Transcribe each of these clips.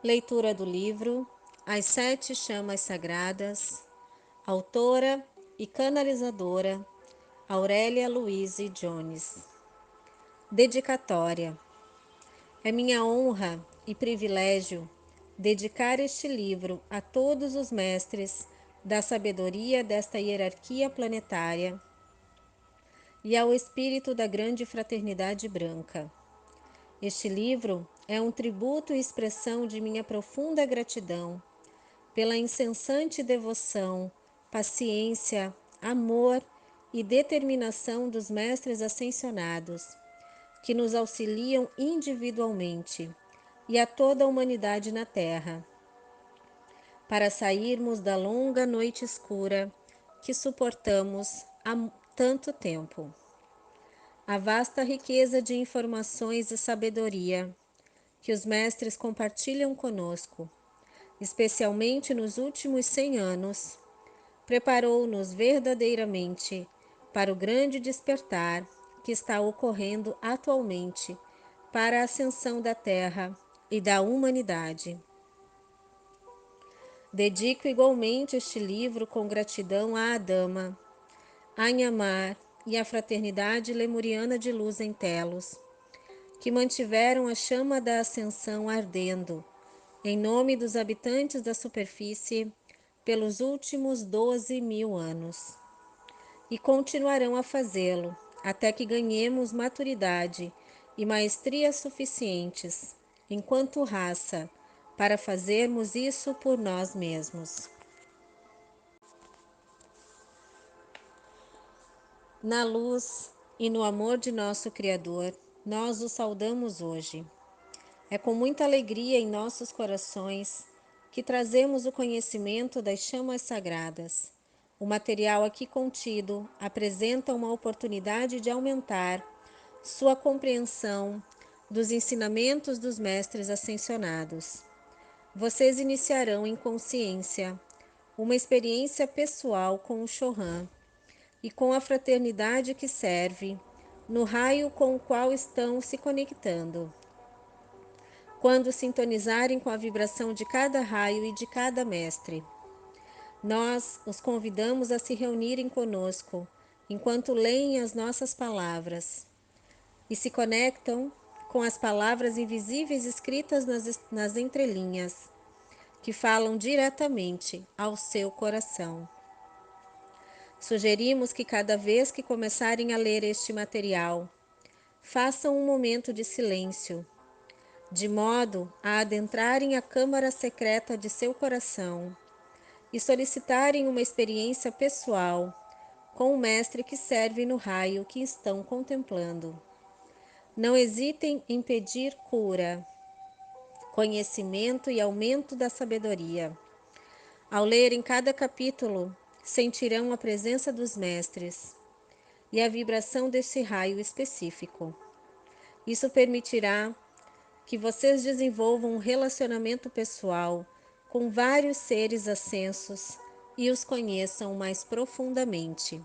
Leitura do livro As Sete Chamas Sagradas, autora e canalizadora Aurélia Louise Jones. Dedicatória. É minha honra e privilégio dedicar este livro a todos os mestres da sabedoria desta hierarquia planetária e ao espírito da grande fraternidade branca. Este livro é um tributo e expressão de minha profunda gratidão pela incessante devoção, paciência, amor e determinação dos mestres ascensionados, que nos auxiliam individualmente e a toda a humanidade na Terra, para sairmos da longa noite escura que suportamos há tanto tempo. A vasta riqueza de informações e sabedoria que os mestres compartilham conosco, especialmente nos últimos 100 anos, preparou-nos verdadeiramente para o grande despertar que está ocorrendo atualmente para a ascensão da Terra e da humanidade. Dedico igualmente este livro com gratidão à Adama, a Inhamar e à Fraternidade Lemuriana de Luz em Telos, que mantiveram a chama da ascensão ardendo, em nome dos habitantes da superfície, pelos últimos 12.000 anos. E continuarão a fazê-lo, até que ganhemos maturidade e maestria suficientes, enquanto raça, para fazermos isso por nós mesmos. Na luz e no amor de nosso Criador, nós o saudamos hoje. É com muita alegria em nossos corações que trazemos o conhecimento das chamas sagradas. O material aqui contido apresenta uma oportunidade de aumentar sua compreensão dos ensinamentos dos mestres ascensionados. Vocês iniciarão em consciência uma experiência pessoal com o Chohan e com a fraternidade que serve, no raio com o qual estão se conectando. Quando sintonizarem com a vibração de cada raio e de cada mestre, nós os convidamos a se reunirem conosco, enquanto leem as nossas palavras, e se conectam com as palavras invisíveis escritas nas entrelinhas, que falam diretamente ao seu coração. Sugerimos que cada vez que começarem a ler este material, façam um momento de silêncio, de modo a adentrarem a câmara secreta de seu coração e solicitarem uma experiência pessoal com o mestre que serve no raio que estão contemplando. Não hesitem em pedir cura, conhecimento e aumento da sabedoria. Ao lerem cada capítulo, sentirão a presença dos mestres e a vibração desse raio específico. Isso permitirá que vocês desenvolvam um relacionamento pessoal com vários seres ascensos e os conheçam mais profundamente.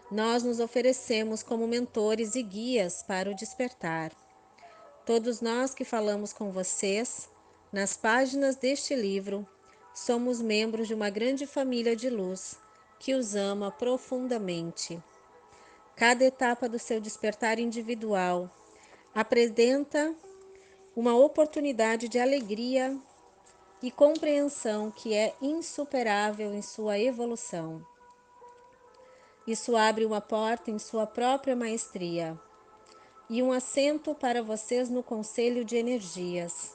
Nós nos oferecemos como mentores e guias para o despertar. Todos nós que falamos com vocês, nas páginas deste livro, somos membros de uma grande família de luz que os ama profundamente. Cada etapa do seu despertar individual apresenta uma oportunidade de alegria e compreensão que é insuperável em sua evolução. Isso abre uma porta em sua própria maestria e um assento para vocês no Conselho de Energias,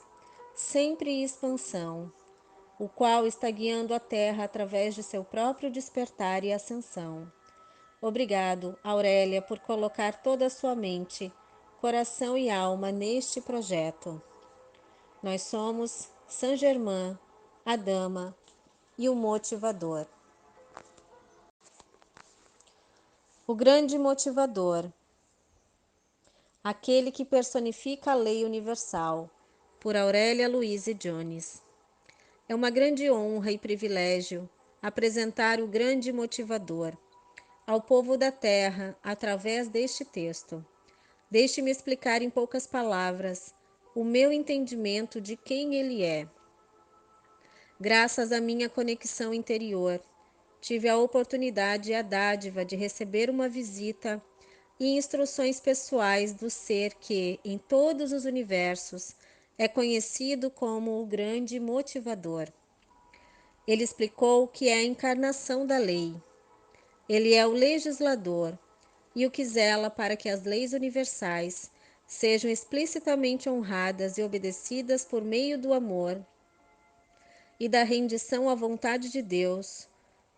sempre em expansão, o qual está guiando a Terra através de seu próprio despertar e ascensão. Obrigado, Aurélia, por colocar toda a sua mente, coração e alma neste projeto. Nós somos Saint Germain, a Dama e o Motivador. O grande motivador, aquele que personifica a lei universal, por Aurélia Louise Jones. É uma grande honra e privilégio apresentar o grande motivador ao povo da Terra através deste texto. Deixe-me explicar em poucas palavras o meu entendimento de quem Ele é. Graças à minha conexão interior, tive a oportunidade e a dádiva de receber uma visita e instruções pessoais do ser que, em todos os universos, é conhecido como o grande motivador. Ele explicou que é a encarnação da lei. Ele é o legislador e o que zela para que as leis universais sejam explicitamente honradas e obedecidas por meio do amor e da rendição à vontade de Deus,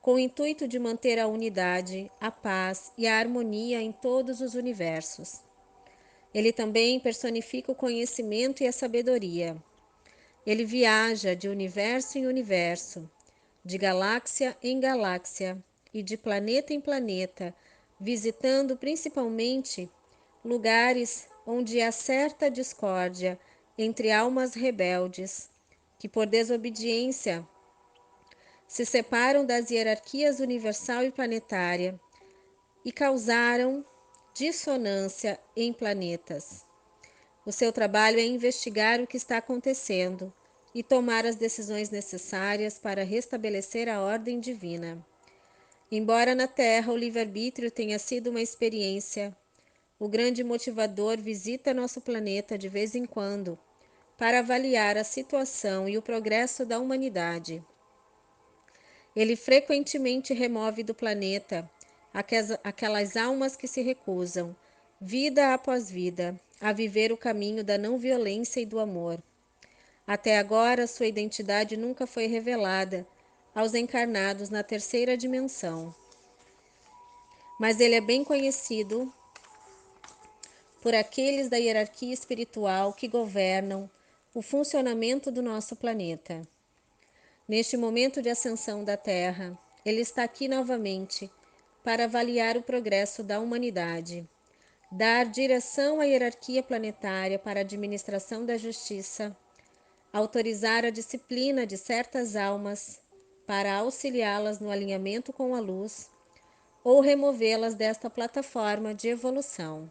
com o intuito de manter a unidade, a paz e a harmonia em todos os universos. Ele também personifica o conhecimento e a sabedoria. Ele viaja de universo em universo, de galáxia em galáxia e de planeta em planeta, visitando principalmente lugares onde há certa discórdia entre almas rebeldes, que por desobediência se separam das hierarquias universal e planetária e causaram dissonância em planetas. O seu trabalho é investigar o que está acontecendo e tomar as decisões necessárias para restabelecer a ordem divina. Embora na Terra o livre-arbítrio tenha sido uma experiência, o grande motivador visita nosso planeta de vez em quando para avaliar a situação e o progresso da humanidade. Ele frequentemente remove do planeta aquelas almas que se recusam, vida após vida, a viver o caminho da não violência e do amor. Até agora, sua identidade nunca foi revelada aos encarnados na terceira dimensão. Mas ele é bem conhecido por aqueles da hierarquia espiritual que governam o funcionamento do nosso planeta. Neste momento de ascensão da Terra, ele está aqui novamente para avaliar o progresso da humanidade, dar direção à hierarquia planetária para a administração da justiça, autorizar a disciplina de certas almas para auxiliá-las no alinhamento com a luz ou removê-las desta plataforma de evolução.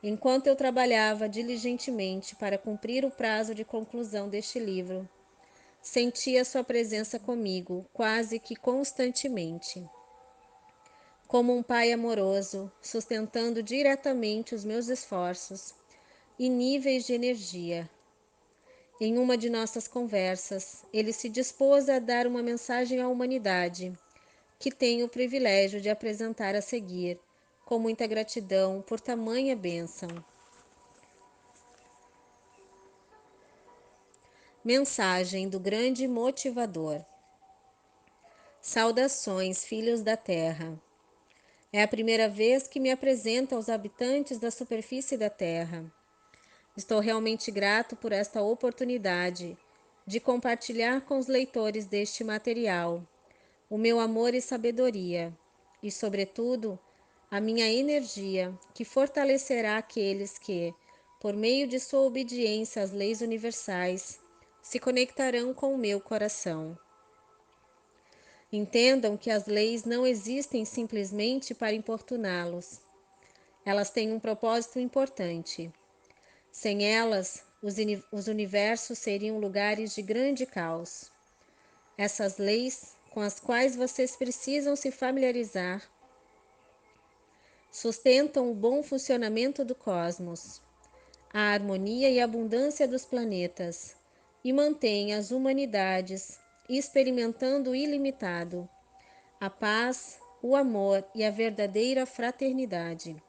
Enquanto eu trabalhava diligentemente para cumprir o prazo de conclusão deste livro, sentia sua presença comigo quase que constantemente, como um pai amoroso, sustentando diretamente os meus esforços e níveis de energia. Em uma de nossas conversas, ele se dispôs a dar uma mensagem à humanidade, que tenho o privilégio de apresentar a seguir, com muita gratidão por tamanha bênção. Mensagem do grande motivador. Saudações, filhos da terra. É a primeira vez que me apresento aos habitantes da superfície da terra. Estou realmente grato por esta oportunidade de compartilhar com os leitores deste material o meu amor e sabedoria, e, sobretudo, a minha energia, que fortalecerá aqueles que, por meio de sua obediência às leis universais, se conectarão com o meu coração. Entendam que as leis não existem simplesmente para importuná-los. Elas têm um propósito importante. Sem elas, os universos seriam lugares de grande caos. Essas leis, com as quais vocês precisam se familiarizar, sustentam o bom funcionamento do cosmos, a harmonia e abundância dos planetas e mantêm as humanidades experimentando o ilimitado, a paz, o amor e a verdadeira fraternidade.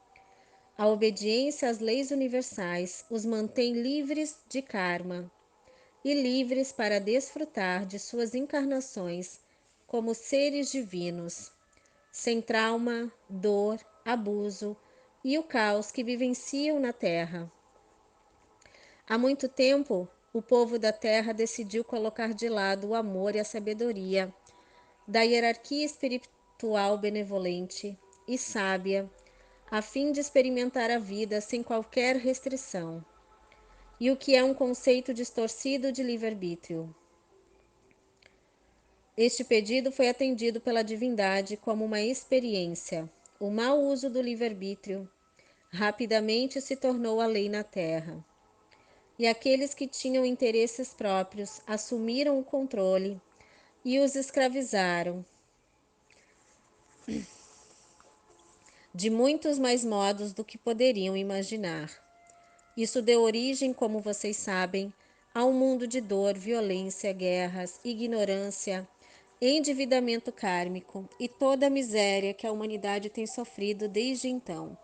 A obediência às leis universais os mantém livres de karma e livres para desfrutar de suas encarnações como seres divinos, sem trauma, dor, abuso e o caos que vivenciam na Terra. Há muito tempo, o povo da Terra decidiu colocar de lado o amor e a sabedoria da hierarquia espiritual benevolente e sábia, a fim de experimentar a vida sem qualquer restrição. E o que é um conceito distorcido de livre-arbítrio? Este pedido foi atendido pela divindade como uma experiência. O mau uso do livre-arbítrio rapidamente se tornou a lei na Terra. e aqueles que tinham interesses próprios assumiram o controle e os escravizaram de muitos mais modos do que poderiam imaginar. Isso deu origem, como vocês sabem, a um mundo de dor, violência, guerras, ignorância, endividamento kármico e toda a miséria que a humanidade tem sofrido desde então.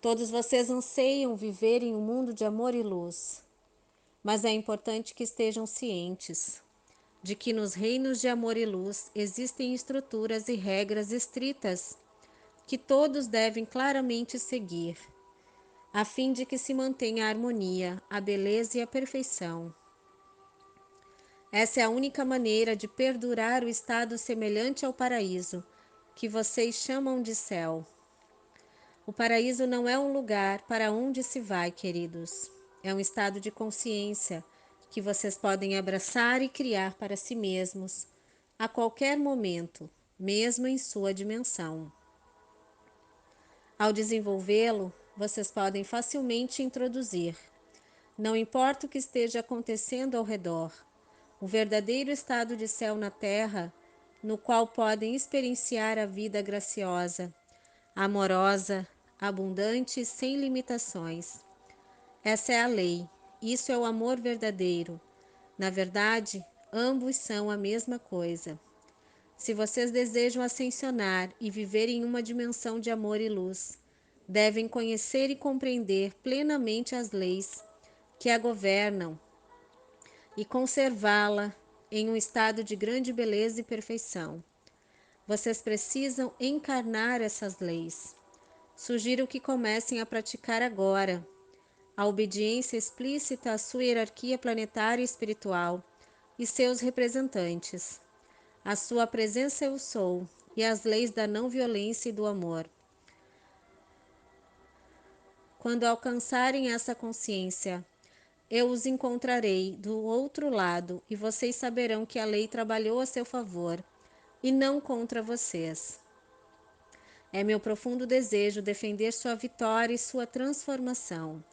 Todos vocês anseiam viver em um mundo de amor e luz, mas é importante que estejam cientes de que nos reinos de amor e luz existem estruturas e regras estritas que todos devem claramente seguir, a fim de que se mantenha a harmonia, a beleza e a perfeição. Essa é a única maneira de perdurar o estado semelhante ao paraíso, que vocês chamam de céu. O paraíso não é um lugar para onde se vai, queridos. É um estado de consciência que vocês podem abraçar e criar para si mesmos a qualquer momento, mesmo em sua dimensão. Ao desenvolvê-lo, vocês podem facilmente introduzir. Não importa o que esteja acontecendo ao redor, o verdadeiro estado de céu na terra, no qual podem experienciar a vida graciosa, amorosa, abundante e sem limitações. Essa é a lei. Isso é o amor verdadeiro. Na verdade, ambos são a mesma coisa. Se vocês desejam ascensionar e viver em uma dimensão de amor e luz, devem conhecer e compreender plenamente as leis que a governam e conservá-la em um estado de grande beleza e perfeição. Vocês precisam encarnar essas leis. Sugiro que comecem a praticar agora a obediência explícita à sua hierarquia planetária e espiritual e seus representantes. A sua presença eu sou e as leis da não violência e do amor. Quando alcançarem essa consciência, eu os encontrarei do outro lado e vocês saberão que a lei trabalhou a seu favor e não contra vocês. É meu profundo desejo defender sua vitória e sua transformação.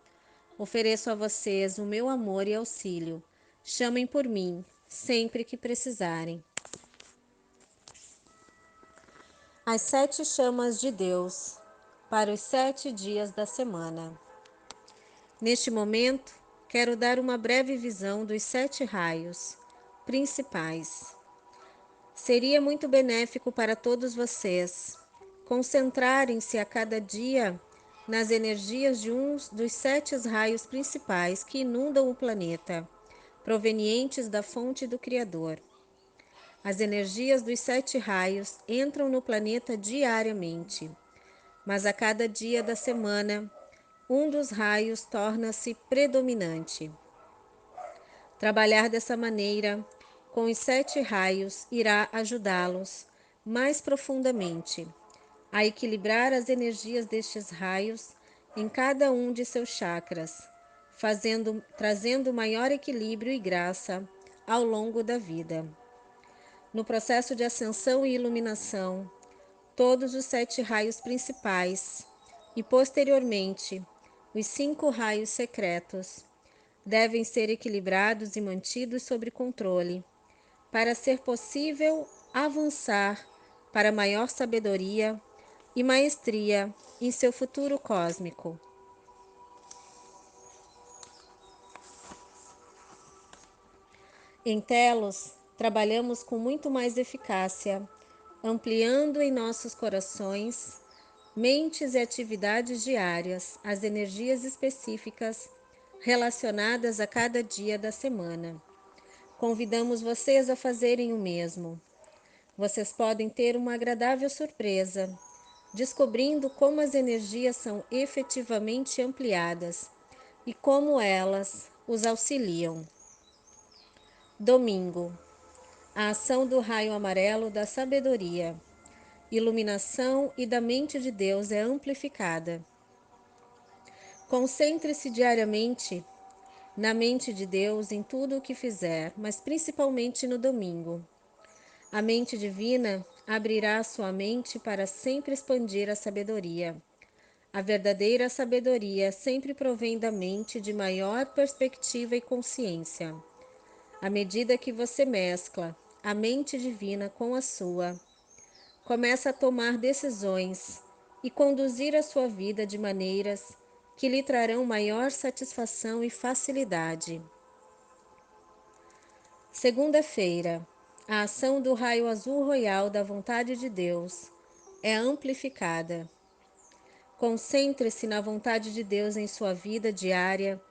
Ofereço a vocês o meu amor e auxílio. Chamem por mim, sempre que precisarem. As 7 chamas de Deus, para os 7 dias da semana. Neste momento, quero dar uma breve visão dos 7 raios principais. Seria muito benéfico para todos vocês concentrarem-se a cada dia nas energias de um dos 7 raios principais que inundam o planeta, provenientes da fonte do Criador. As energias dos 7 raios entram no planeta diariamente, mas a cada dia da semana, um dos raios torna-se predominante. Trabalhar dessa maneira, com os 7 raios, irá ajudá-los mais profundamente a equilibrar as energias destes raios em cada um de seus chakras, trazendo maior equilíbrio e graça ao longo da vida. No processo de ascensão e iluminação, todos os 7 raios principais e, posteriormente, os 5 raios secretos devem ser equilibrados e mantidos sob controle, para ser possível avançar para maior sabedoria e maestria em seu futuro cósmico. Em Telos, trabalhamos com muito mais eficácia, ampliando em nossos corações, mentes e atividades diárias as energias específicas relacionadas a cada dia da semana. Convidamos vocês a fazerem o mesmo. Vocês podem ter uma agradável surpresa, descobrindo como as energias são efetivamente ampliadas e como elas os auxiliam. Domingo. A ação do raio amarelo da sabedoria, iluminação e da mente de Deus é amplificada. Concentre-se diariamente na mente de Deus em tudo o que fizer, mas principalmente no domingo. A mente divina abrirá sua mente para sempre expandir a sabedoria, A verdadeira sabedoria sempre provém da mente de maior perspectiva e consciência. À medida que você mescla a mente divina com a sua, começa a tomar decisões e conduzir a sua vida de maneiras que lhe trarão maior satisfação e facilidade. Segunda-feira, a ação do raio azul royal da vontade de Deus é amplificada. Concentre-se na vontade de Deus em sua vida diária,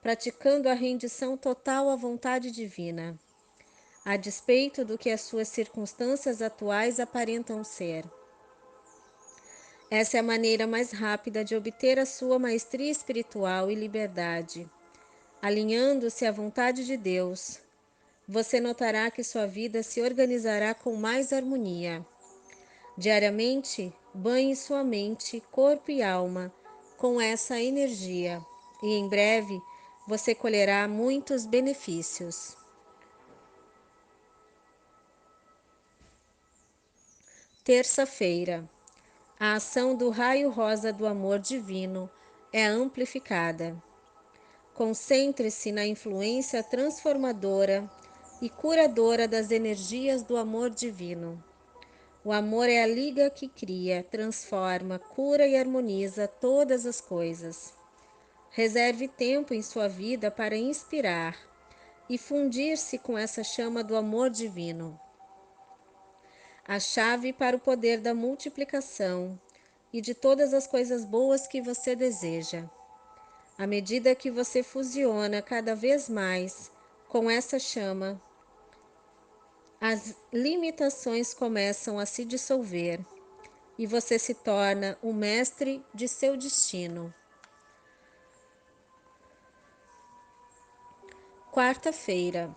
praticando a rendição total à vontade divina, a despeito do que as suas circunstâncias atuais aparentam ser. Essa é a maneira mais rápida de obter a sua maestria espiritual e liberdade. Alinhando-se à vontade de Deus, você notará que sua vida se organizará com mais harmonia. Diariamente, banhe sua mente, corpo e alma com essa energia e em breve você colherá muitos benefícios. Terça-feira, a ação do raio rosa do amor divino é amplificada. Concentre-se na influência transformadora e curadora das energias do amor divino. O amor é a liga que cria, transforma, cura e harmoniza todas as coisas. Reserve tempo em sua vida para inspirar e fundir-se com essa chama do amor divino. A chave para o poder da multiplicação e de todas as coisas boas que você deseja. À medida que você fusiona cada vez mais com essa chama, as limitações começam a se dissolver e você se torna o mestre de seu destino. Quarta-feira,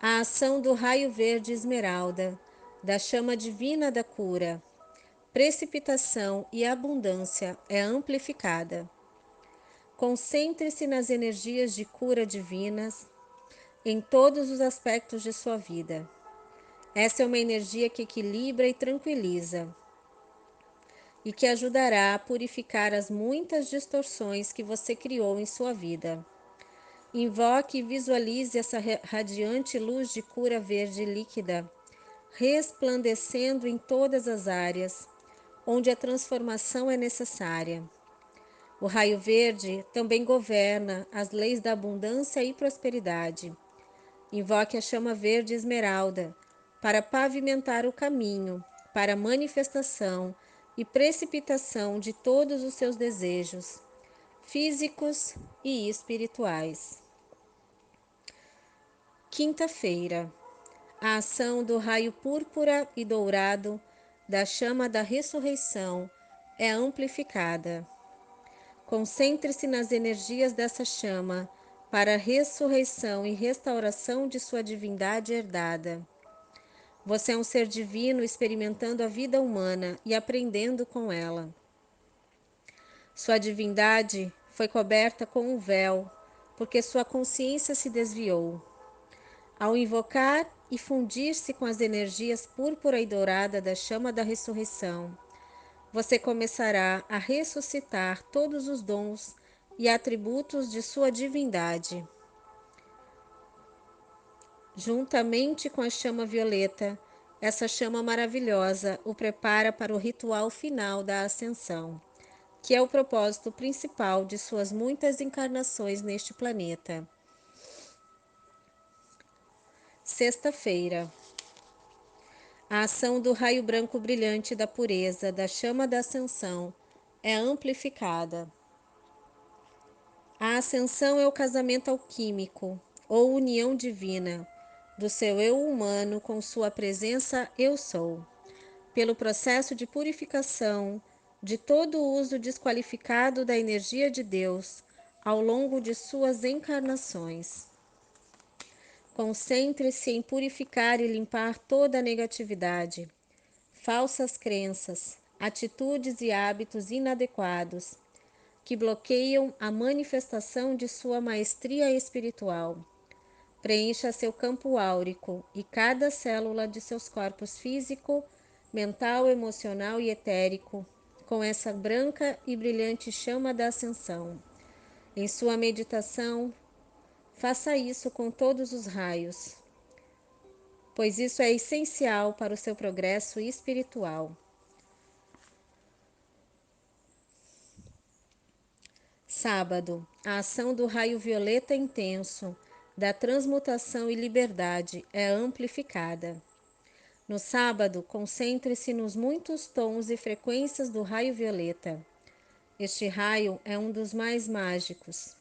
a ação do raio verde esmeralda, da chama divina da cura, precipitação e abundância é amplificada. Concentre-se nas energias de cura divinas em todos os aspectos de sua vida. Essa é uma energia que equilibra e tranquiliza e que ajudará a purificar as muitas distorções que você criou em sua vida. Invoque e visualize essa radiante luz de cura verde líquida, resplandecendo em todas as áreas onde a transformação é necessária. O raio verde também governa as leis da abundância e prosperidade. Invoque a chama verde esmeralda para pavimentar o caminho para a manifestação e precipitação de todos os seus desejos, físicos e espirituais. Quinta-feira, a ação do raio púrpura e dourado da chama da ressurreição é amplificada. Concentre-se nas energias dessa chama para a ressurreição e restauração de sua divindade herdada. Você é um ser divino experimentando a vida humana e aprendendo com ela. Sua divindade foi coberta com um véu, porque sua consciência se desviou. Ao invocar e fundir-se com as energias púrpura e dourada da chama da ressurreição, você começará a ressuscitar todos os dons e atributos de sua divindade. Juntamente com a chama violeta, essa chama maravilhosa o prepara para o ritual final da ascensão, que é o propósito principal de suas muitas encarnações neste planeta. Sexta-feira, a ação do raio branco brilhante da pureza, da chama da ascensão, é amplificada. A ascensão é o casamento alquímico, ou união divina, do seu eu humano com sua presença eu sou, pelo processo de purificação de todo o uso desqualificado da energia de Deus ao longo de suas encarnações. Concentre-se em purificar e limpar toda a negatividade, falsas crenças, atitudes e hábitos inadequados que bloqueiam a manifestação de sua maestria espiritual. Preencha seu campo áurico e cada célula de seus corpos físico, mental, emocional e etérico com essa branca e brilhante chama da ascensão. Em sua meditação, faça isso com todos os raios, pois isso é essencial para o seu progresso espiritual. Sábado, a ação do raio violeta intenso, da transmutação e liberdade é amplificada. No sábado, concentre-se nos muitos tons e frequências do raio violeta. Este raio é um dos mais mágicos.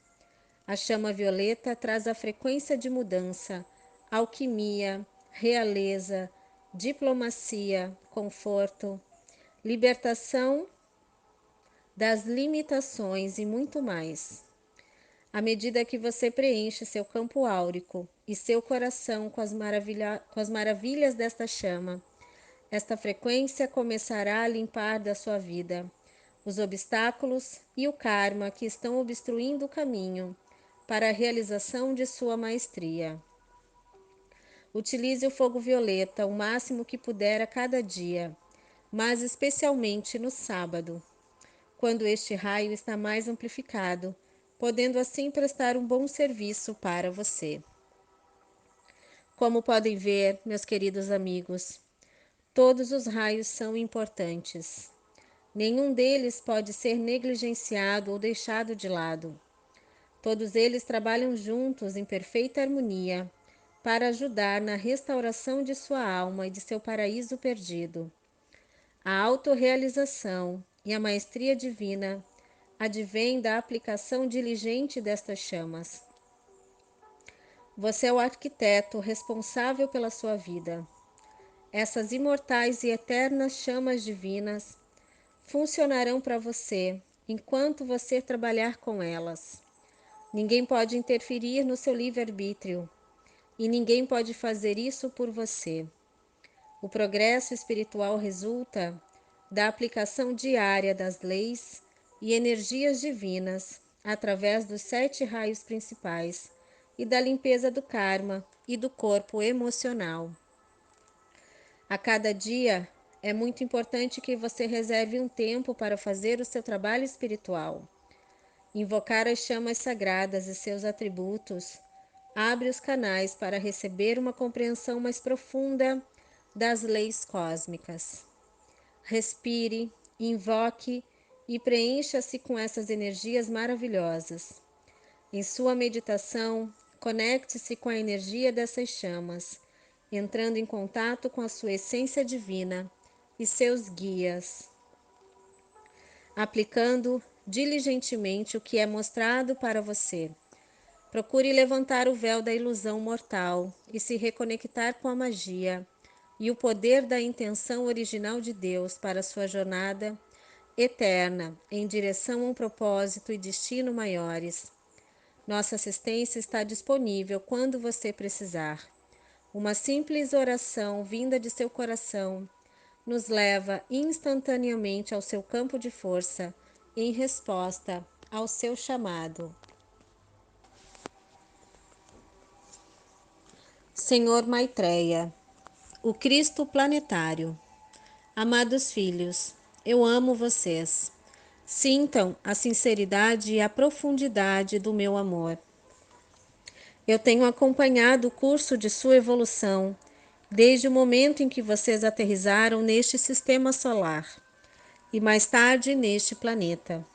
A chama violeta traz a frequência de mudança, alquimia, realeza, diplomacia, conforto, libertação das limitações e muito mais. À medida que você preenche seu campo áurico e seu coração com as maravilhas desta chama, esta frequência começará a limpar da sua vida os obstáculos e o karma que estão obstruindo o caminho para a realização de sua maestria. Utilize o fogo violeta o máximo que puder a cada dia, mas especialmente no sábado, quando este raio está mais amplificado, podendo assim prestar um bom serviço para você. Como podem ver, meus queridos amigos, todos os raios são importantes. Nenhum deles pode ser negligenciado ou deixado de lado. Todos eles trabalham juntos em perfeita harmonia para ajudar na restauração de sua alma e de seu paraíso perdido. A autorrealização e a maestria divina advém da aplicação diligente destas chamas. Você é o arquiteto responsável pela sua vida. Essas imortais e eternas chamas divinas funcionarão para você enquanto você trabalhar com elas. Ninguém pode interferir no seu livre-arbítrio e ninguém pode fazer isso por você. O progresso espiritual resulta da aplicação diária das leis e energias divinas através dos 7 raios principais e da limpeza do karma e do corpo emocional. A cada dia, é muito importante que você reserve um tempo para fazer o seu trabalho espiritual. Invocar as chamas sagradas e seus atributos abre os canais para receber uma compreensão mais profunda das leis cósmicas. Respire, invoque e preencha-se com essas energias maravilhosas. Em sua meditação, conecte-se com a energia dessas chamas, entrando em contato com a sua essência divina e seus guias, aplicando diligentemente o que é mostrado para você. Procure levantar o véu da ilusão mortal e se reconectar com a magia e o poder da intenção original de Deus para sua jornada eterna em direção a um propósito e destino maiores. Nossa assistência está disponível quando você precisar. Uma simples oração vinda de seu coração nos leva instantaneamente ao seu campo de força em resposta ao seu chamado. Senhor Maitreya, o Cristo planetário. Amados filhos, eu amo vocês. Sintam a sinceridade e a profundidade do meu amor. Eu tenho acompanhado o curso de sua evolução desde o momento em que vocês aterrissaram neste sistema solar e mais tarde neste planeta.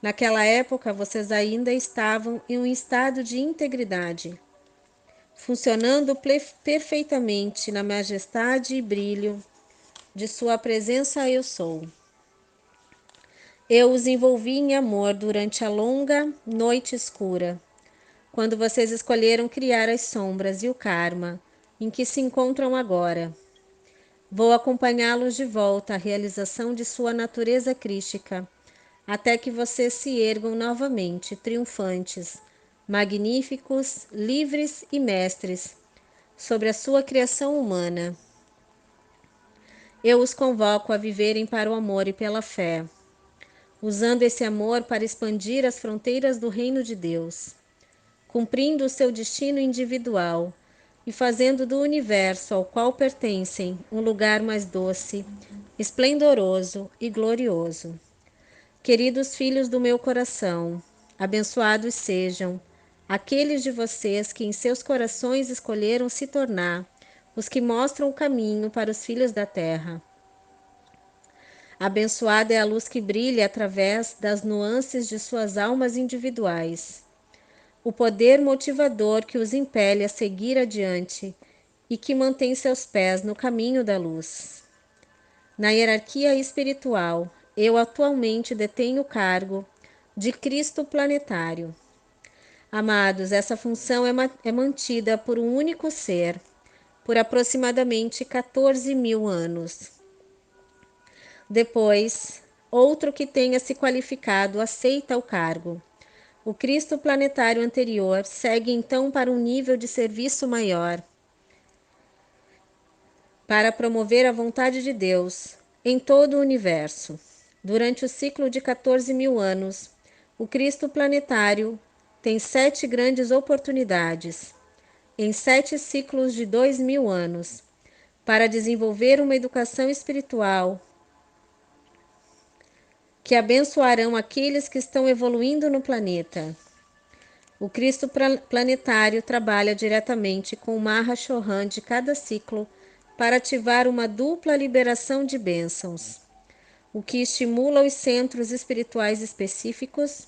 Naquela época, vocês ainda estavam em um estado de integridade, funcionando perfeitamente na majestade e brilho de sua presença eu sou. Eu os envolvi em amor durante a longa noite escura, quando vocês escolheram criar as sombras e o karma em que se encontram agora. Vou acompanhá-los de volta à realização de sua natureza crística, até que vocês se ergam novamente, triunfantes, magníficos, livres e mestres, sobre a sua criação humana. Eu os convoco a viverem para o amor e pela fé, usando esse amor para expandir as fronteiras do reino de Deus, cumprindo o seu destino individual, e fazendo do universo ao qual pertencem um lugar mais doce, esplendoroso e glorioso. Queridos filhos do meu coração, abençoados sejam aqueles de vocês que em seus corações escolheram se tornar os que mostram o caminho para os filhos da terra. Abençoada é a luz que brilha através das nuances de suas almas individuais, o poder motivador que os impele a seguir adiante e que mantém seus pés no caminho da luz. Na hierarquia espiritual, eu atualmente detenho o cargo de Cristo planetário. Amados, essa função é mantida por um único ser, por aproximadamente 14.000 anos. Depois, outro que tenha se qualificado aceita o cargo. O Cristo planetário anterior segue então para um nível de serviço maior, para promover a vontade de Deus em todo o universo. Durante o ciclo de 14.000 anos, o Cristo planetário tem 7 grandes oportunidades, em 7 ciclos de 2.000 anos, para desenvolver uma educação espiritual que abençoarão aqueles que estão evoluindo no planeta. O Cristo planetário trabalha diretamente com o Mahashohan de cada ciclo para ativar uma dupla liberação de bênçãos, o que estimula os centros espirituais específicos,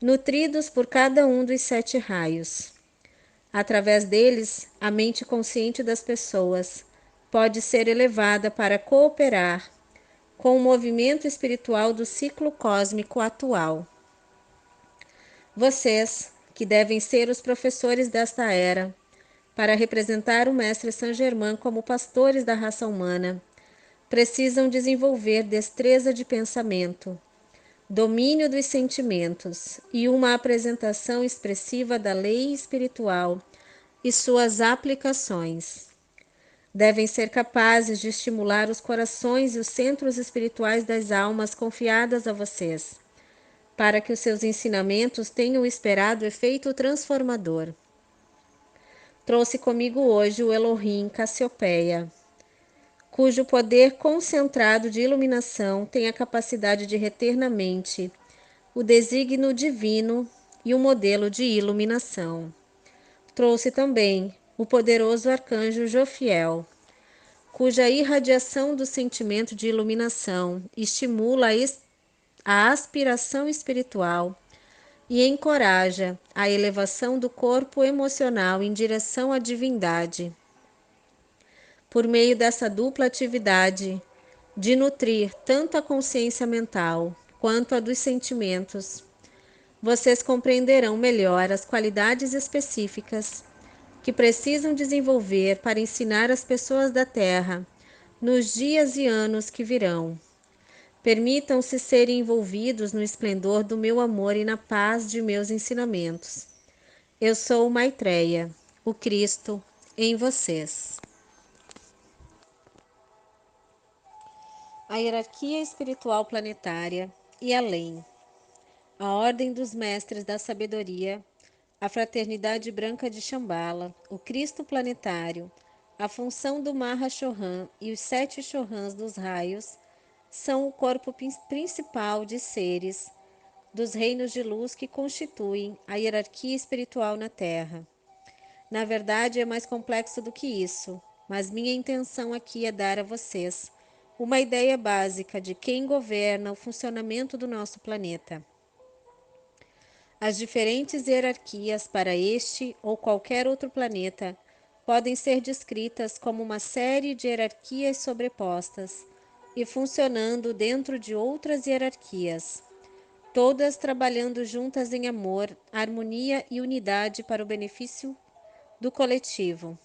nutridos por cada um dos 7 raios. Através deles, a mente consciente das pessoas pode ser elevada para cooperar com o movimento espiritual do ciclo cósmico atual. Vocês, que devem ser os professores desta era, para representar o Mestre Saint-Germain como pastores da raça humana, precisam desenvolver destreza de pensamento, domínio dos sentimentos e uma apresentação expressiva da lei espiritual e suas aplicações. Devem ser capazes de estimular os corações e os centros espirituais das almas confiadas a vocês, para que os seus ensinamentos tenham o esperado efeito transformador. Trouxe comigo hoje o Elohim Cassiopeia, cujo poder concentrado de iluminação tem a capacidade de reter na mente o desígnio divino e o modelo de iluminação. Trouxe também o poderoso arcanjo Jofiel, cuja irradiação do sentimento de iluminação estimula a aspiração espiritual e encoraja a elevação do corpo emocional em direção à divindade. Por meio dessa dupla atividade de nutrir tanto a consciência mental quanto a dos sentimentos, vocês compreenderão melhor as qualidades específicas que precisam desenvolver para ensinar as pessoas da Terra nos dias e anos que virão. Permitam-se serem envolvidos no esplendor do meu amor e na paz de meus ensinamentos. Eu sou Maitreya, o Cristo em vocês. A hierarquia espiritual planetária e além. A Ordem dos Mestres da Sabedoria, a Fraternidade Branca de Shambhala, o Cristo Planetário, a função do Mahashohan e os 7 Shohans dos raios são o corpo principal de seres dos reinos de luz que constituem a hierarquia espiritual na Terra. Na verdade, é mais complexo do que isso, mas minha intenção aqui é dar a vocês uma ideia básica de quem governa o funcionamento do nosso planeta. As diferentes hierarquias para este ou qualquer outro planeta podem ser descritas como uma série de hierarquias sobrepostas e funcionando dentro de outras hierarquias, todas trabalhando juntas em amor, harmonia e unidade para o benefício do coletivo.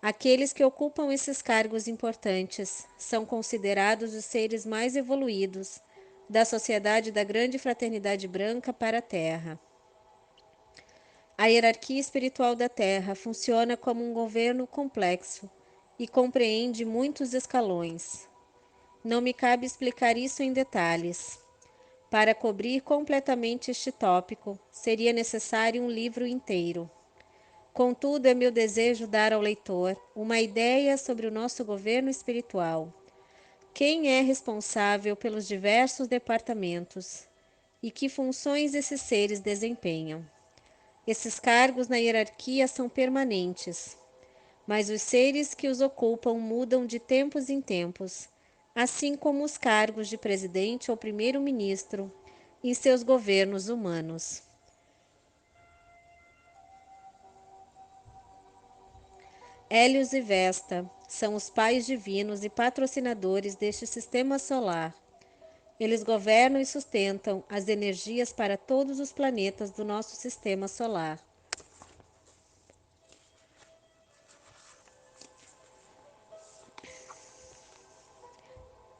Aqueles que ocupam esses cargos importantes são considerados os seres mais evoluídos da sociedade da Grande Fraternidade Branca para a Terra. A hierarquia espiritual da Terra funciona como um governo complexo e compreende muitos escalões. Não me cabe explicar isso em detalhes. Para cobrir completamente este tópico, seria necessário um livro inteiro. Contudo, é meu desejo dar ao leitor uma ideia sobre o nosso governo espiritual. Quem é responsável pelos diversos departamentos e que funções esses seres desempenham? Esses cargos na hierarquia são permanentes, mas os seres que os ocupam mudam de tempos em tempos, assim como os cargos de presidente ou primeiro-ministro em seus governos humanos. Hélios e Vesta são os pais divinos e patrocinadores deste sistema solar. Eles governam e sustentam as energias para todos os planetas do nosso sistema solar.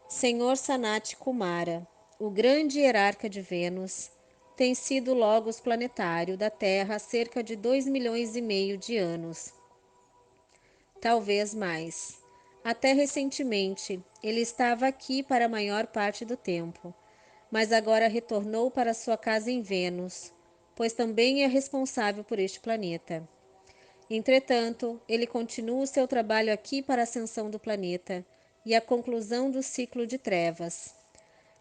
Senhor Sanat Kumara, o grande hierarca de Vênus, tem sido o logos planetário da Terra há cerca de 2,5 milhões de anos, talvez mais. Até recentemente, ele estava aqui para a maior parte do tempo, mas agora retornou para sua casa em Vênus, pois também é responsável por este planeta. Entretanto, ele continua o seu trabalho aqui para a ascensão do planeta e a conclusão do ciclo de trevas.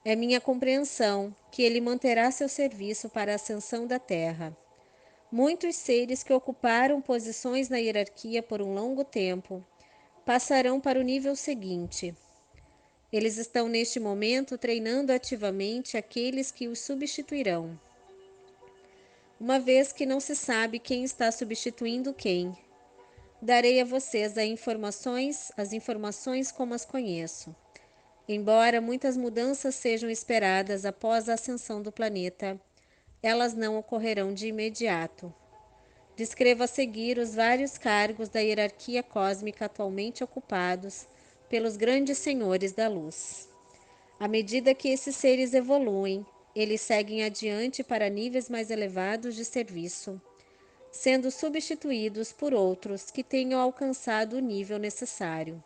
É minha compreensão que ele manterá seu serviço para a ascensão da Terra. Muitos seres que ocuparam posições na hierarquia por um longo tempo passarão para o nível seguinte. Eles estão neste momento treinando ativamente aqueles que os substituirão. Uma vez que não se sabe quem está substituindo quem, darei a vocês as informações como as conheço. Embora muitas mudanças sejam esperadas após a ascensão do planeta, elas não ocorrerão de imediato. Descrevo a seguir os vários cargos da hierarquia cósmica atualmente ocupados pelos grandes senhores da luz. À medida que esses seres evoluem, eles seguem adiante para níveis mais elevados de serviço, sendo substituídos por outros que tenham alcançado o nível necessário.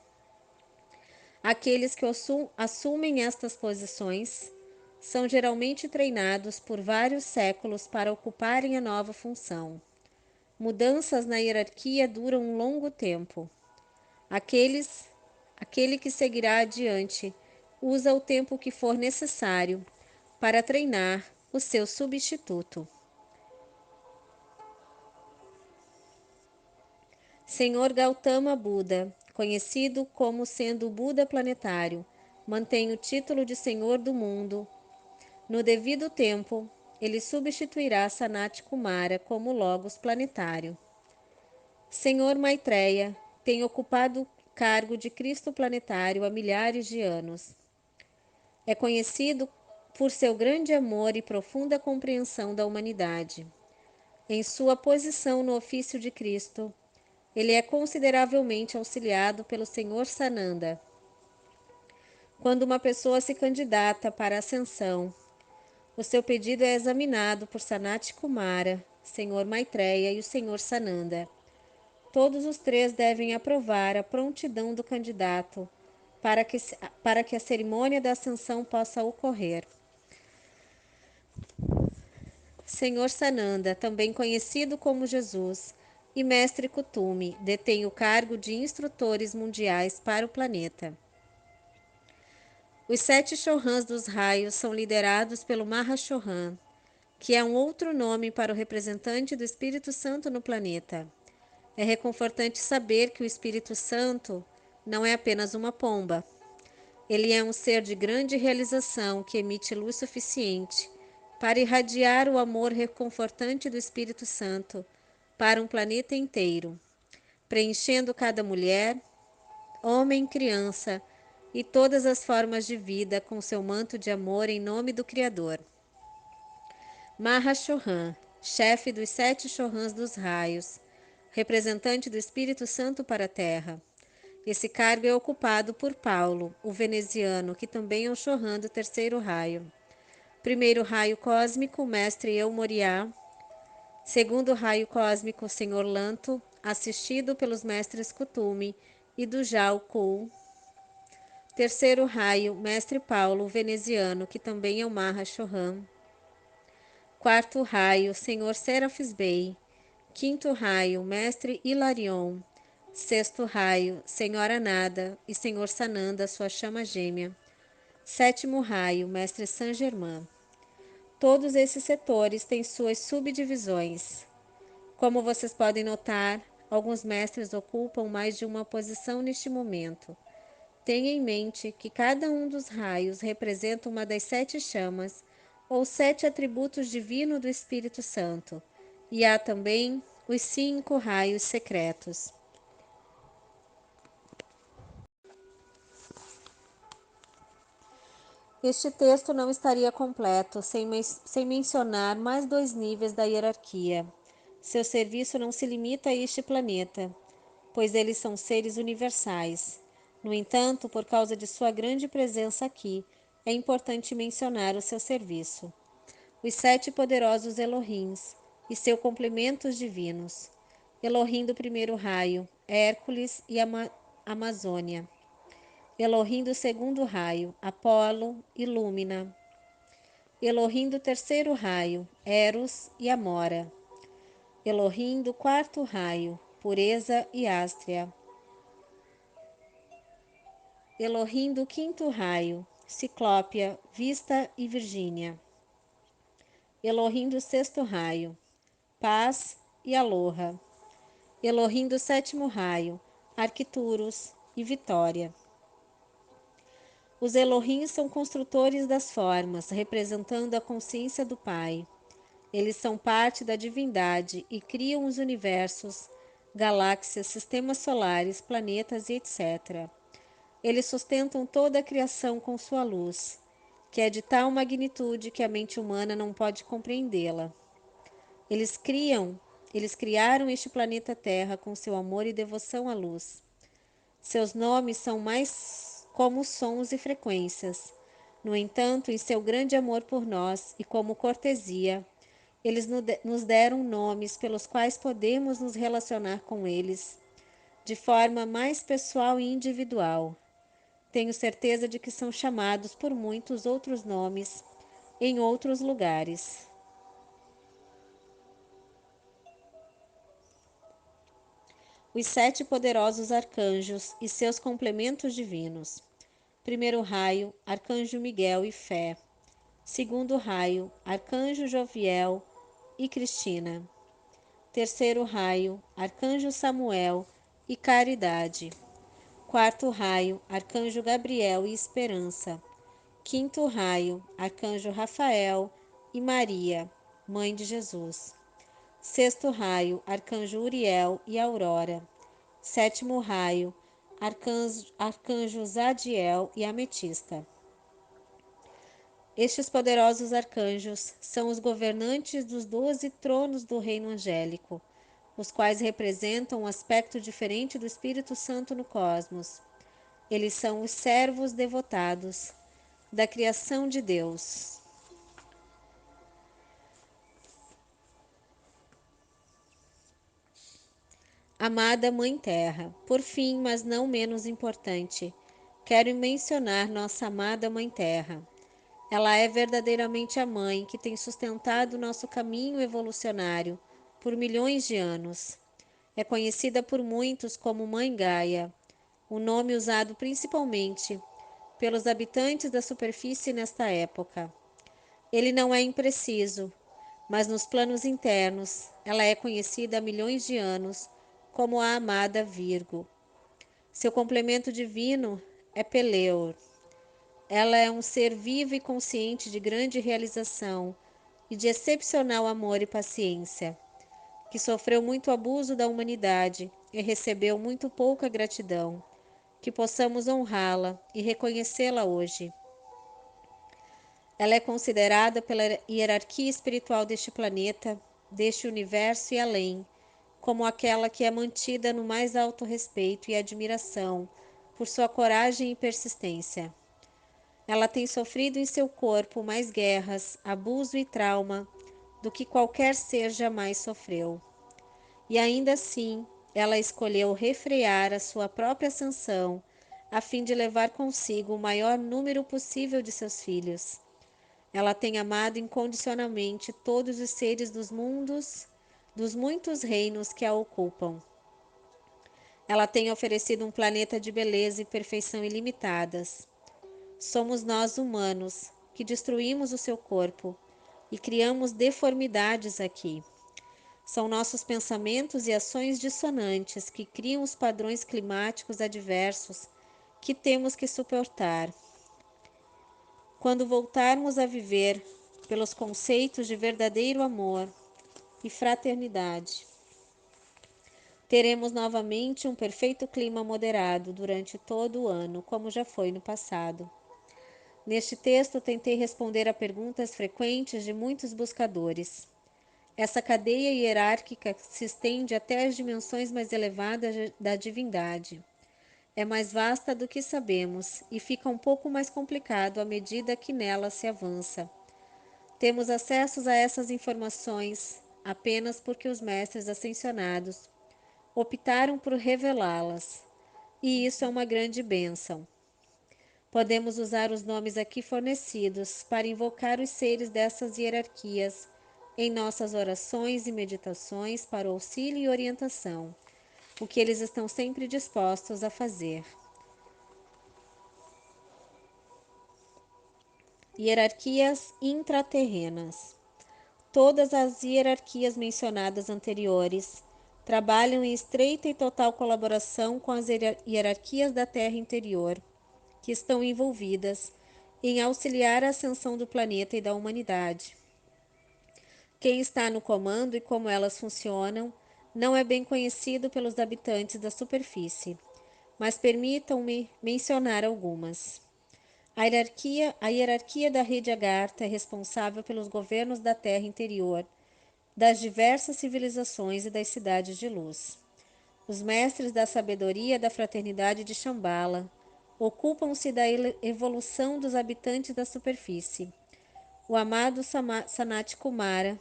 Aqueles que assumem estas posições são geralmente treinados por vários séculos para ocuparem a nova função. Mudanças na hierarquia duram um longo tempo. Aquele que seguirá adiante usa o tempo que for necessário para treinar o seu substituto. Senhor Gautama Buda, conhecido como sendo o Buda planetário, mantém o título de Senhor do mundo. No devido tempo, ele substituirá Sanat Kumara como Logos planetário. Senhor Maitreya tem ocupado o cargo de Cristo planetário há milhares de anos. É conhecido por seu grande amor e profunda compreensão da humanidade. Em sua posição no ofício de Cristo, ele é consideravelmente auxiliado pelo Senhor Sananda. Quando uma pessoa se candidata para a ascensão, o seu pedido é examinado por Sanat Kumara, Senhor Maitreya e o Senhor Sananda. Todos os três devem aprovar a prontidão do candidato para que a cerimônia da ascensão possa ocorrer. Senhor Sananda, também conhecido como Jesus, e Mestre Kutumi, detém o cargo de instrutores mundiais para o planeta. Os 7 Chohans dos raios são liderados pelo Mahashohan, que é um outro nome para o representante do Espírito Santo no planeta. É reconfortante saber que o Espírito Santo não é apenas uma pomba. Ele é um ser de grande realização que emite luz suficiente para irradiar o amor reconfortante do Espírito Santo para um planeta inteiro, preenchendo cada mulher, homem, criança e todas as formas de vida com seu manto de amor em nome do Criador. Mahashohan, chefe dos 7 Chohans dos raios, representante do Espírito Santo para a Terra. Esse cargo é ocupado por Paulo, o veneziano, que também é o Chohan do terceiro raio. Primeiro raio cósmico, mestre Eu Moriá. Segundo raio cósmico, Senhor Lanto, assistido pelos mestres Kutumi e do Jao Kul. Terceiro raio, mestre Paulo, o veneziano, que também é o Mahashohan. Quarto raio, Senhor Serafis Bey, Quinto raio, Mestre Hilarion. Sexto raio, Senhora Nada e Senhor Sananda, sua chama gêmea. Sétimo raio, Mestre Saint-Germain. Todos esses setores têm suas subdivisões. Como vocês podem notar, alguns mestres ocupam mais de uma posição neste momento. Tenha em mente que cada um dos raios representa uma das 7 chamas, ou 7 atributos divinos do Espírito Santo, e há também os 5 raios secretos. Este texto não estaria completo sem mencionar mais 2 níveis da hierarquia. Seu serviço não se limita a este planeta, pois eles são seres universais. No entanto, por causa de sua grande presença aqui, é importante mencionar o seu serviço. Os 7 poderosos Elohims e seus complementos divinos. Elohim do primeiro raio, Hércules e Amazônia. Elohim do segundo raio, Apolo e Lúmina. Elohim do terceiro raio, Eros e Amora. Elohim do quarto raio, Pureza e Ástria. Elohim do quinto raio, Ciclópia, Vista e Virgínia. Elohim do sexto raio, Paz e Aloha. Elohim do sétimo raio, Arcturus e Vitória. Os Elohims são construtores das formas, representando a consciência do Pai. Eles são parte da divindade e criam os universos, galáxias, sistemas solares, planetas e etc. Eles sustentam toda a criação com sua luz, que é de tal magnitude que a mente humana não pode compreendê-la. Eles criaram este planeta Terra com seu amor e devoção à luz. Seus nomes são mais como sons e frequências. No entanto, em seu grande amor por nós e como cortesia, eles nos deram nomes pelos quais podemos nos relacionar com eles de forma mais pessoal e individual. Tenho certeza de que são chamados por muitos outros nomes em outros lugares. Os 7 poderosos arcanjos e seus complementos divinos. Primeiro raio, Arcanjo Miguel e Fé. Segundo raio, Arcanjo Joviel e Cristina. Terceiro raio, Arcanjo Samuel e Caridade. Quarto raio, Arcanjo Gabriel e Esperança. Quinto raio, Arcanjo Rafael e Maria, Mãe de Jesus. Sexto raio, Arcanjo Uriel e Aurora. Sétimo raio, Arcanjo Zadiel e Ametista. Estes poderosos arcanjos são os governantes dos 12 tronos do reino angélico, os quais representam um aspecto diferente do Espírito Santo no cosmos. Eles são os servos devotados da criação de Deus. Amada Mãe Terra, por fim, mas não menos importante, quero mencionar nossa amada Mãe Terra. Ela é verdadeiramente a mãe que tem sustentado nosso caminho evolucionário por milhões de anos. É conhecida por muitos como Mãe Gaia, o nome usado principalmente pelos habitantes da superfície nesta época. Ele não é impreciso, mas nos planos internos ela é conhecida há milhões de anos como a amada Virgo. Seu complemento divino é Peleur. Ela é um ser vivo e consciente de grande realização e de excepcional amor e paciência, que sofreu muito abuso da humanidade e recebeu muito pouca gratidão. Que possamos honrá-la e reconhecê-la hoje. Ela é considerada pela hierarquia espiritual deste planeta, deste universo e além, como aquela que é mantida no mais alto respeito e admiração por sua coragem e persistência. Ela tem sofrido em seu corpo mais guerras, abuso e trauma do que qualquer ser jamais sofreu. E ainda assim, ela escolheu refrear a sua própria ascensão, a fim de levar consigo o maior número possível de seus filhos. Ela tem amado incondicionalmente todos os seres dos mundos dos muitos reinos que a ocupam. Ela tem oferecido um planeta de beleza e perfeição ilimitadas. Somos nós humanos que destruímos o seu corpo e criamos deformidades aqui. São nossos pensamentos e ações dissonantes que criam os padrões climáticos adversos que temos que suportar. Quando voltarmos a viver pelos conceitos de verdadeiro amor e fraternidade, teremos novamente um perfeito clima moderado durante todo o ano, como já foi no passado. Neste texto, tentei responder a perguntas frequentes de muitos buscadores. Essa cadeia hierárquica se estende até as dimensões mais elevadas da divindade. É mais vasta do que sabemos e fica um pouco mais complicado à medida que nela se avança. Temos acesso a essas informações apenas porque os mestres ascensionados optaram por revelá-las, e isso é uma grande bênção. Podemos usar os nomes aqui fornecidos para invocar os seres dessas hierarquias em nossas orações e meditações para auxílio e orientação, o que eles estão sempre dispostos a fazer. Hierarquias intraterrenas. Todas as hierarquias mencionadas anteriores trabalham em estreita e total colaboração com as hierarquias da Terra interior, que estão envolvidas em auxiliar a ascensão do planeta e da humanidade. Quem está no comando e como elas funcionam não é bem conhecido pelos habitantes da superfície, mas permitam-me mencionar algumas. A hierarquia da rede Agartha é responsável pelos governos da Terra interior, das diversas civilizações e das cidades de luz. Os mestres da sabedoria da fraternidade de Shambhala ocupam-se da evolução dos habitantes da superfície. O amado Sanat Kumara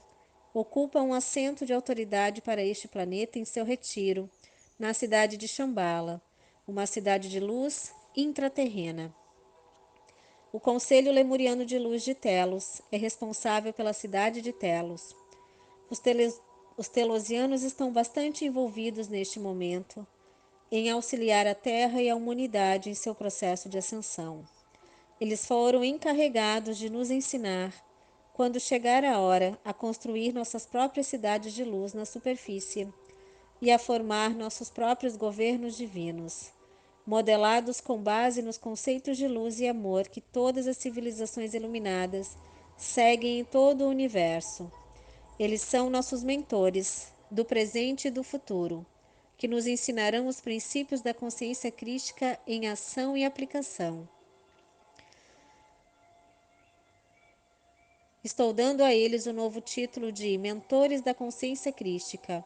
ocupa um assento de autoridade para este planeta em seu retiro, na cidade de Shambhala, uma cidade de luz intraterrena. O Conselho Lemuriano de Luz de Telos é responsável pela cidade de Telos. Os telosianos estão bastante envolvidos neste momento em auxiliar a Terra e a humanidade em seu processo de ascensão. Eles foram encarregados de nos ensinar, quando chegar a hora, a construir nossas próprias cidades de luz na superfície e a formar nossos próprios governos divinos, modelados com base nos conceitos de luz e amor que todas as civilizações iluminadas seguem em todo o universo. Eles são nossos mentores, do presente e do futuro, que nos ensinarão os princípios da consciência crística em ação e aplicação. Estou dando a eles o novo título de Mentores da Consciência Crística,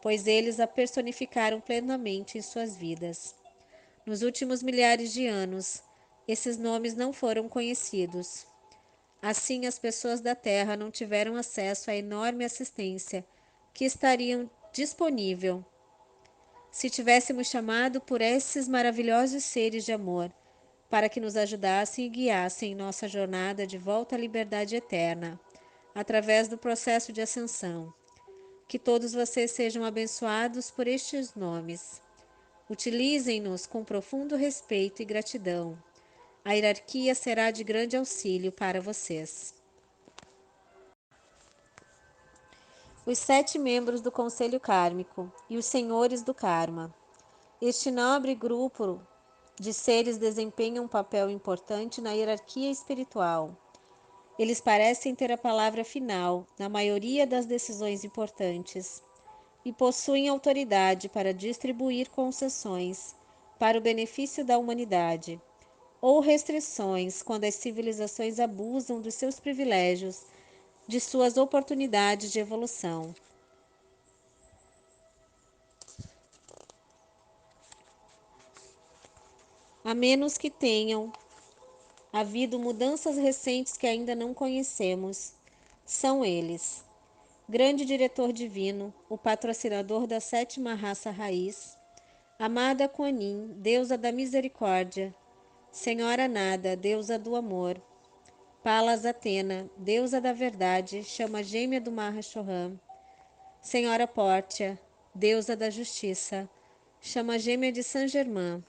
pois eles a personificaram plenamente em suas vidas. Nos últimos milhares de anos, esses nomes não foram conhecidos. Assim, as pessoas da Terra não tiveram acesso à enorme assistência que estaria disponível se tivéssemos chamado por esses maravilhosos seres de amor para que nos ajudassem e guiassem em nossa jornada de volta à liberdade eterna, através do processo de ascensão. Que todos vocês sejam abençoados por estes nomes. Utilizem-nos com profundo respeito e gratidão. A hierarquia será de grande auxílio para vocês. Os 7 membros do Conselho Kármico e os Senhores do Karma. Este nobre grupo de seres desempenha um papel importante na hierarquia espiritual. Eles parecem ter a palavra final na maioria das decisões importantes e possuem autoridade para distribuir concessões para o benefício da humanidade ou restrições quando as civilizações abusam dos seus privilégios, de suas oportunidades de evolução. A menos que tenham havido mudanças recentes que ainda não conhecemos, são eles: Grande Diretor Divino, o patrocinador da 7ª raça raiz, Amada Kuan Yin, deusa da misericórdia, Senhora Nada, deusa do amor, Palas Atena, deusa da verdade, chama gêmea do Mahashohan, Senhora Pórtia, deusa da justiça, chama gêmea de Saint-Germain,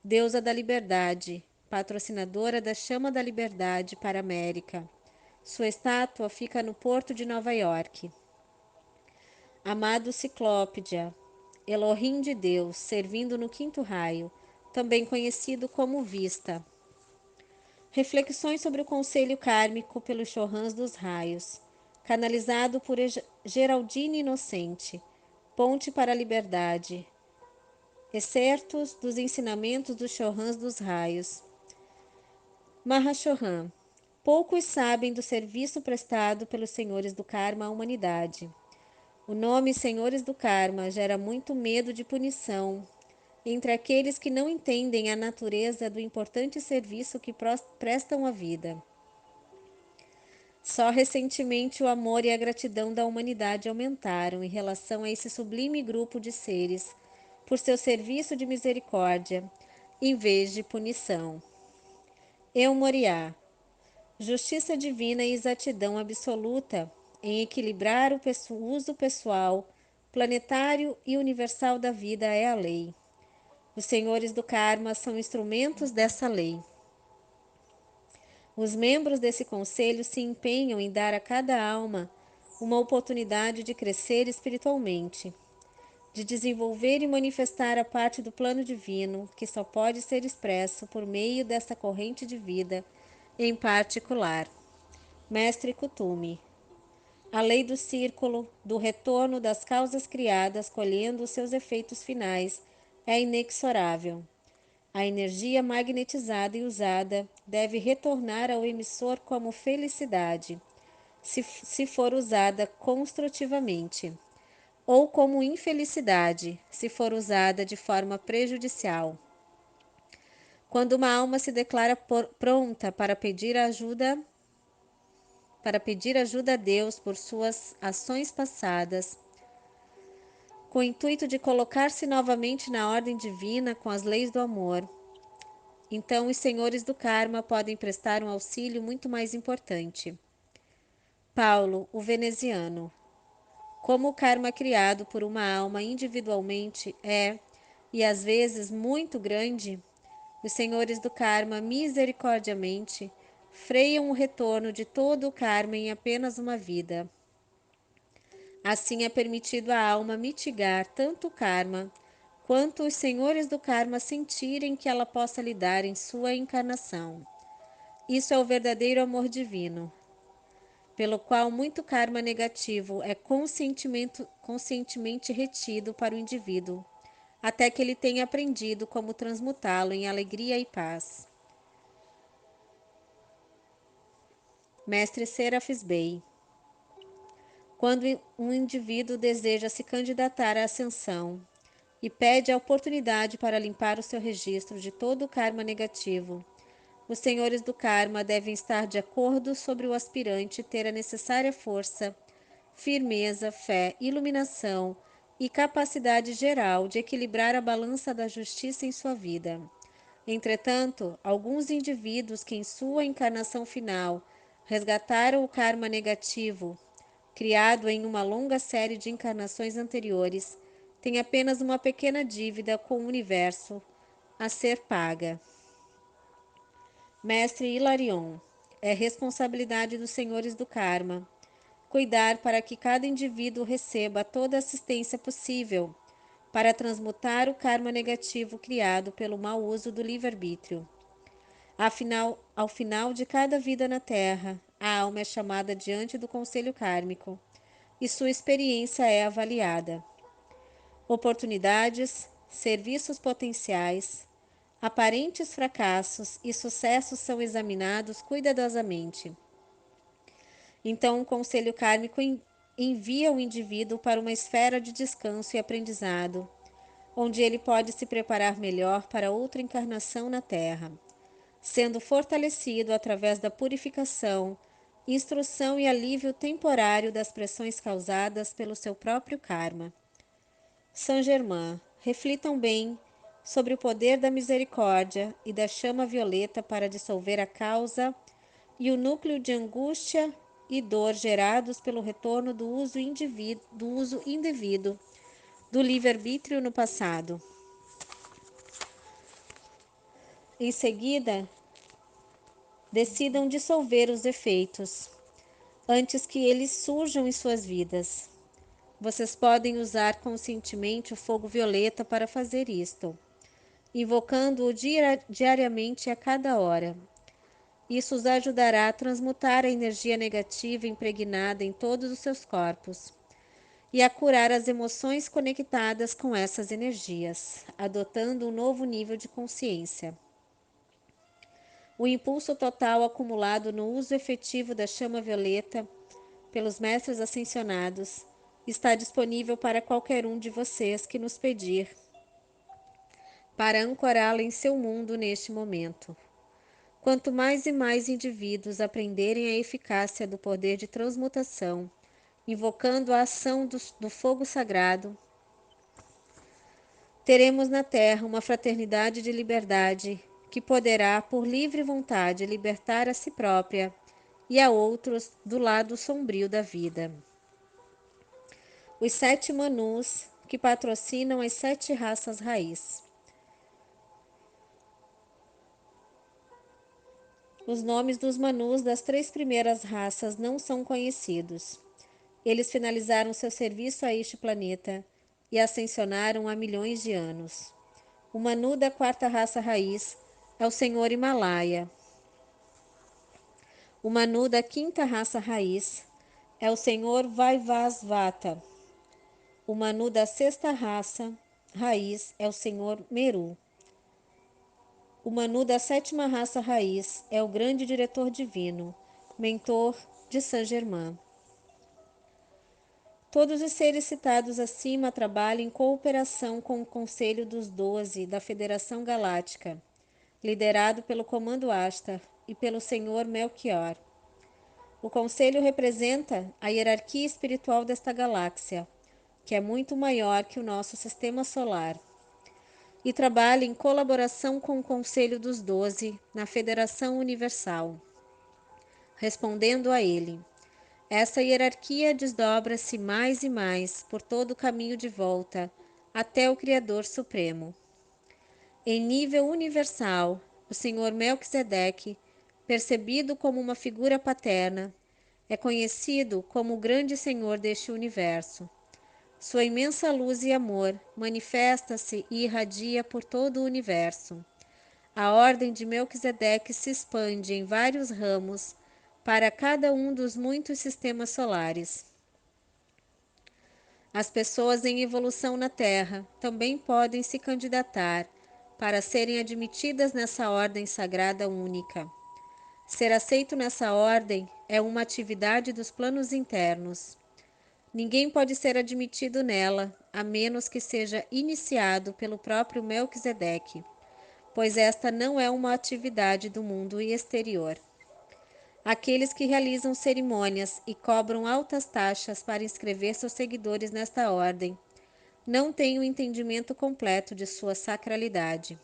deusa da liberdade, patrocinadora da chama da liberdade para a América. Sua estátua fica no porto de Nova York. Amado Ciclópidea, Elohim de Deus, servindo no quinto raio, também conhecido como Vista. Reflexões sobre o conselho kármico pelos Chorrãs dos Raios, canalizado por Geraldine Inocente, Ponte para a Liberdade, excertos dos ensinamentos dos Chorrãs dos Raios. Mahashohan, poucos sabem do serviço prestado pelos Senhores do Karma à humanidade. O nome Senhores do Karma gera muito medo de punição entre aqueles que não entendem a natureza do importante serviço que prestam à vida. Só recentemente o amor e a gratidão da humanidade aumentaram em relação a esse sublime grupo de seres por seu serviço de misericórdia, em vez de punição. Eu Moriá, justiça divina e exatidão absoluta em equilibrar o uso pessoal, planetário e universal da vida é a lei. Os senhores do karma são instrumentos dessa lei. Os membros desse conselho se empenham em dar a cada alma uma oportunidade de crescer espiritualmente, de desenvolver e manifestar a parte do plano divino que só pode ser expresso por meio dessa corrente de vida em particular. Mestre Kutumi. A lei do círculo, do retorno das causas criadas colhendo os seus efeitos finais, é inexorável. A energia magnetizada e usada deve retornar ao emissor como felicidade, se for usada construtivamente, ou como infelicidade, se for usada de forma prejudicial. Quando uma alma se declara pronta para pedir ajuda a Deus por suas ações passadas, com o intuito de colocar-se novamente na ordem divina com as leis do amor, então os senhores do karma podem prestar um auxílio muito mais importante. Paulo, o veneziano. Como o karma criado por uma alma individualmente é, e às vezes muito grande, os senhores do karma misericordiamente freiam o retorno de todo o karma em apenas uma vida. Assim é permitido à alma mitigar tanto o karma, quanto os senhores do karma sentirem que ela possa lidar em sua encarnação. Isso é o verdadeiro amor divino, pelo qual muito karma negativo é conscientemente retido para o indivíduo, até que ele tenha aprendido como transmutá-lo em alegria e paz. Mestre Serafis Bey. Quando um indivíduo deseja se candidatar à ascensão e pede a oportunidade para limpar o seu registro de todo o karma negativo, os senhores do karma devem estar de acordo sobre o aspirante ter a necessária força, firmeza, fé, iluminação e capacidade geral de equilibrar a balança da justiça em sua vida. Entretanto, alguns indivíduos que em sua encarnação final resgataram o karma negativo, criado em uma longa série de encarnações anteriores, têm apenas uma pequena dívida com o universo a ser paga. Mestre Hilarion, é responsabilidade dos senhores do karma cuidar para que cada indivíduo receba toda a assistência possível para transmutar o karma negativo criado pelo mau uso do livre-arbítrio. Ao final de cada vida na Terra, a alma é chamada diante do conselho kármico e sua experiência é avaliada. Oportunidades, serviços potenciais, aparentes fracassos e sucessos são examinados cuidadosamente. Então, o conselho kármico envia o indivíduo para uma esfera de descanso e aprendizado, onde ele pode se preparar melhor para outra encarnação na Terra, sendo fortalecido através da purificação, instrução e alívio temporário das pressões causadas pelo seu próprio karma. Saint-Germain, reflitam bem sobre o poder da misericórdia e da chama violeta para dissolver a causa e o núcleo de angústia e dor gerados pelo retorno do uso indevido do livre-arbítrio no passado. Em seguida, decidam dissolver os efeitos, antes que eles surjam em suas vidas. Vocês podem usar conscientemente o fogo violeta para fazer isto, invocando-o diariamente a cada hora. Isso os ajudará a transmutar a energia negativa impregnada em todos os seus corpos e a curar as emoções conectadas com essas energias, adotando um novo nível de consciência. O impulso total acumulado no uso efetivo da chama violeta pelos mestres ascensionados está disponível para qualquer um de vocês que nos pedir para ancorá-la em seu mundo neste momento. Quanto mais e mais indivíduos aprenderem a eficácia do poder de transmutação, invocando a ação do fogo sagrado, teremos na Terra uma fraternidade de liberdade que poderá, por livre vontade, libertar a si própria e a outros do lado sombrio da vida. Os 7 Manus que patrocinam as 7 raças raiz. Os nomes dos Manus das 3 primeiras raças não são conhecidos. Eles finalizaram seu serviço a este planeta e ascensionaram há milhões de anos. O Manu da 4ª raça raiz é o Senhor Himalaia. O Manu da 5ª raça raiz é o Senhor Vaivasvata. O Manu da 6ª raça raiz é o Senhor Meru. O Manu da 7ª raça raiz é o grande diretor divino, mentor de Saint-Germain. Todos os seres citados acima trabalham em cooperação com o Conselho dos 12 da Federação Galáctica, liderado pelo Comando Ashtar e pelo Senhor Melchior. O Conselho representa a hierarquia espiritual desta galáxia, que é muito maior que o nosso Sistema Solar, e trabalha em colaboração com o Conselho dos 12 na Federação Universal, respondendo a ele. Essa hierarquia desdobra-se mais e mais por todo o caminho de volta até o Criador Supremo. Em nível universal, o Senhor Melquisedeque, percebido como uma figura paterna, é conhecido como o grande Senhor deste universo. Sua imensa luz e amor manifesta-se e irradia por todo o universo. A ordem de Melquisedeque se expande em vários ramos para cada um dos muitos sistemas solares. As pessoas em evolução na Terra também podem se candidatar para serem admitidas nessa ordem sagrada única. Ser aceito nessa ordem é uma atividade dos planos internos. Ninguém pode ser admitido nela, a menos que seja iniciado pelo próprio Melquisedeque, pois esta não é uma atividade do mundo exterior. Aqueles que realizam cerimônias e cobram altas taxas para inscrever seus seguidores nesta ordem não têm o entendimento completo de sua sacralidade.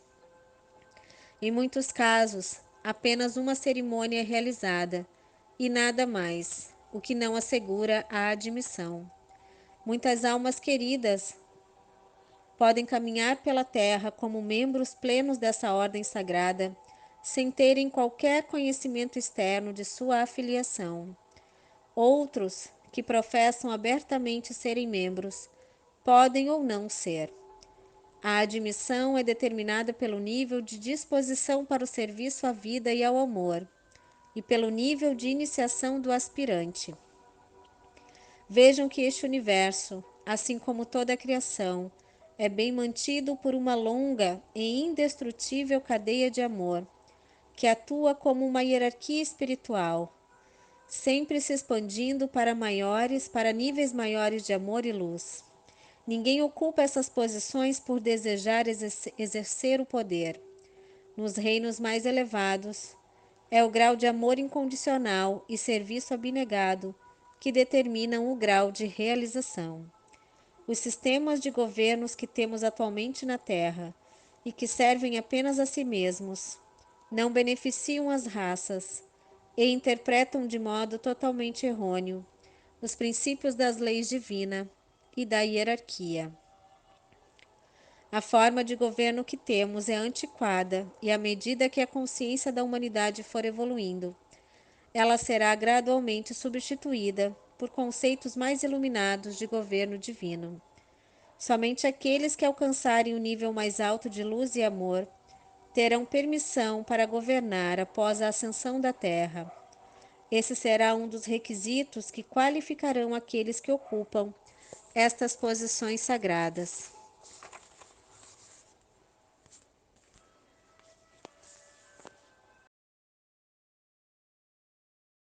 Em muitos casos, apenas uma cerimônia é realizada e nada mais, o que não assegura a admissão. Muitas almas queridas podem caminhar pela terra como membros plenos dessa ordem sagrada, sem terem qualquer conhecimento externo de sua afiliação. Outros, que professam abertamente serem membros, podem ou não ser. A admissão é determinada pelo nível de disposição para o serviço à vida e ao amor, e pelo nível de iniciação do aspirante. Vejam que este universo, assim como toda a criação, é bem mantido por uma longa e indestrutível cadeia de amor, que atua como uma hierarquia espiritual, sempre se expandindo para níveis maiores de amor e luz. Ninguém ocupa essas posições por desejar exercer o poder. Nos reinos mais elevados, é o grau de amor incondicional e serviço abnegado que determinam o grau de realização. Os sistemas de governos que temos atualmente na Terra e que servem apenas a si mesmos não beneficiam as raças, e interpretam de modo totalmente errôneo os princípios das leis divinas e da hierarquia. A forma de governo que temos é antiquada e, à medida que a consciência da humanidade for evoluindo, ela será gradualmente substituída por conceitos mais iluminados de governo divino. Somente aqueles que alcançarem o nível mais alto de luz e amor terão permissão para governar após a ascensão da Terra. Esse será um dos requisitos que qualificarão aqueles que ocupam estas posições sagradas.